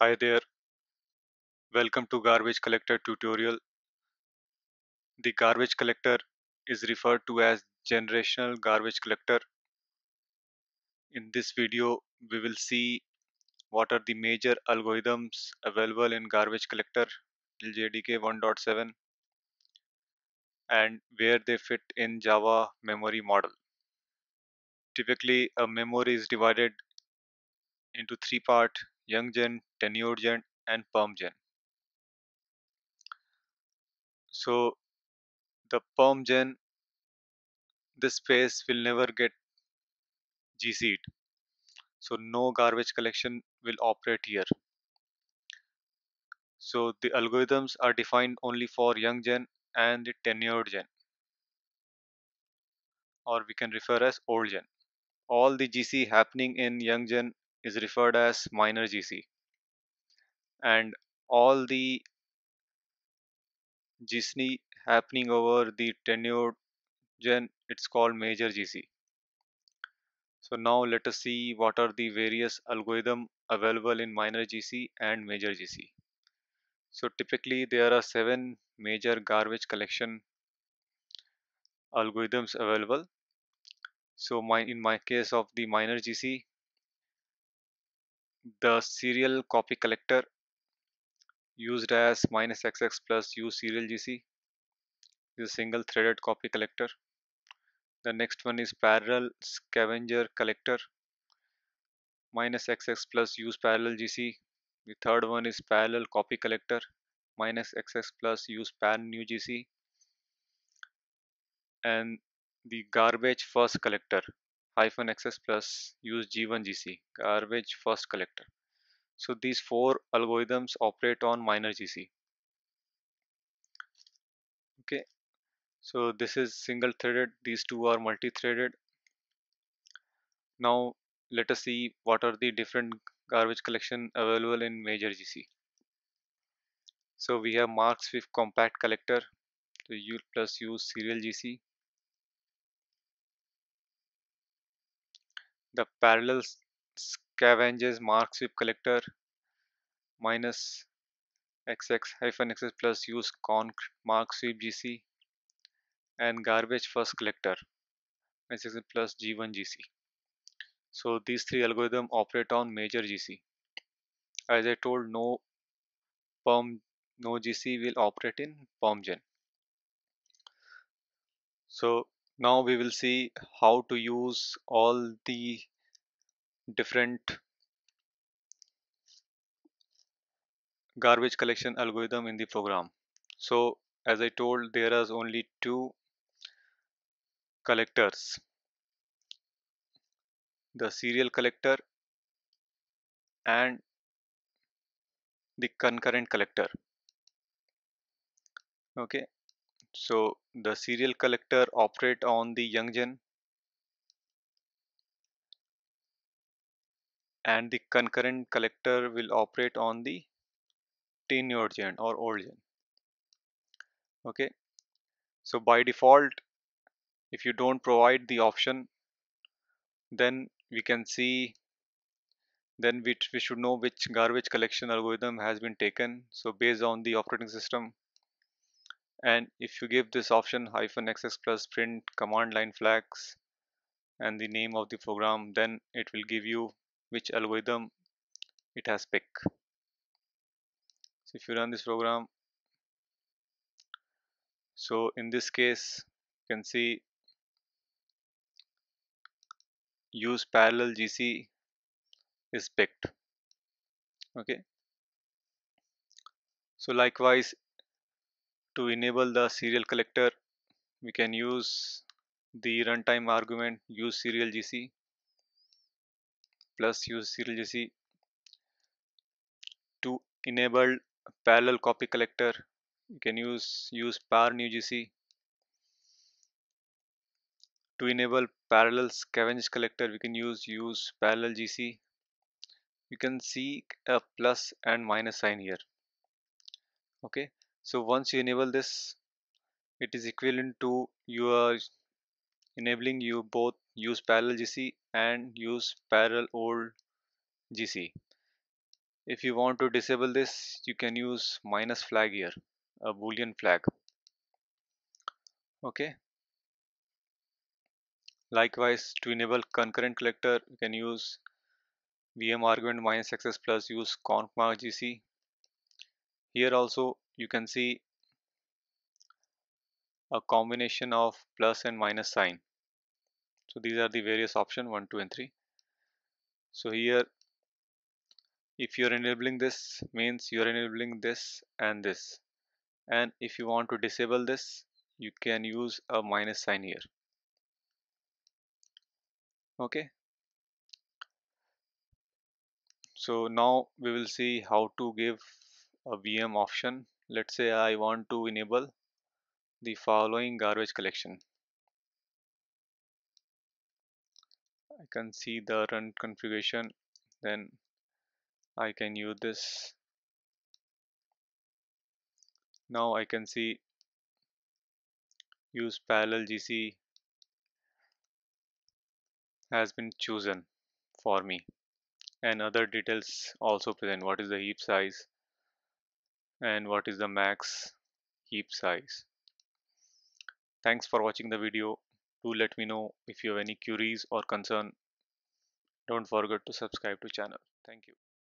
Hi there, welcome to garbage collector tutorial. The garbage collector is referred to as generational garbage collector. In this video, we will see what are the major algorithms available in garbage collector JDK 1.7 and where they fit in Java memory model. Typically, a memory is divided into three parts: young gen, tenured gen, and perm gen. So the perm gen, this space will never get GC'd. So no garbage collection will operate here. So the algorithms are defined only for young gen and the tenured gen, or we can refer as old gen. All the GC happening in young gen is referred as minor GC, and all the GC happening over the tenured gen, it's called major GC. So now let us see what are the various algorithm available in minor GC and major GC. So typically there are 7 major garbage collection algorithms available. So in my case of the minor GC, the serial copy collector used as -xx plus use serial GC is a single threaded copy collector. The next one is parallel scavenger collector -xx plus use parallel GC. The third one is parallel copy collector -xx plus use par new GC, and the garbage first collector -xx plus use G1 GC, garbage first collector. So these 4 algorithms operate on minor GC. Okay, so this is single threaded, these two are multi-threaded. Now let us see what are the different garbage collection available in major GC. So we have Mark Swift compact collector, so U plus use serial GC. The parallel scavenges Mark Swift collector minus xx hyphen xx plus use conc Mark Swift GC, and garbage first collector xx plus G1 GC. So these 3 algorithms operate on major GC. As I told, perm no GC will operate in perm gen. So now we will see how to use all the different garbage collection algorithm in the program. So as I told, there are only 2 collectors, the serial collector and the concurrent collector. Okay, so the serial collector operate on the young gen and the concurrent collector will operate on the tenured gen or old gen. Okay, so by default, if you don't provide the option, then we can see, then we should know which garbage collection algorithm has been taken, so based on the operating system. And if you give this option -xx plus print command line flags and the name of the program, then it will give you which algorithm it has picked. So if you run this program, so in this case you can see use parallel GC is picked. Okay, so likewise, to enable the serial collector, we can use the runtime argument use serial GC plus use serial GC. To enable parallel copy collector, you can use par new GC. To enable parallel scavenge collector, we can use parallel GC. You can see a plus and minus sign here. Okay, so once you enable this, it is equivalent to you are enabling you both use parallel GC and use parallel old GC. If you want to disable this, you can use minus flag here, a boolean flag. Okay. Likewise, to enable concurrent collector, you can use VM argument minus access plus use conf mark gc. Here also you can see a combination of plus and minus sign. So these are the various options 1, 2 and 3. So here if you're enabling this means you're enabling this and this, and if you want to disable this you can use a minus sign here. Okay, so now we will see how to give a VM option. Let's say I want to enable the following garbage collection. I can see the run configuration, then I can use this. Now I can see use parallel GC has been chosen for me, and other details also present. What is the heap size and what is the max heap size. Thanks for watching the video. Do let me know if you have any queries or concern. Don't forget to subscribe to channel. Thank you.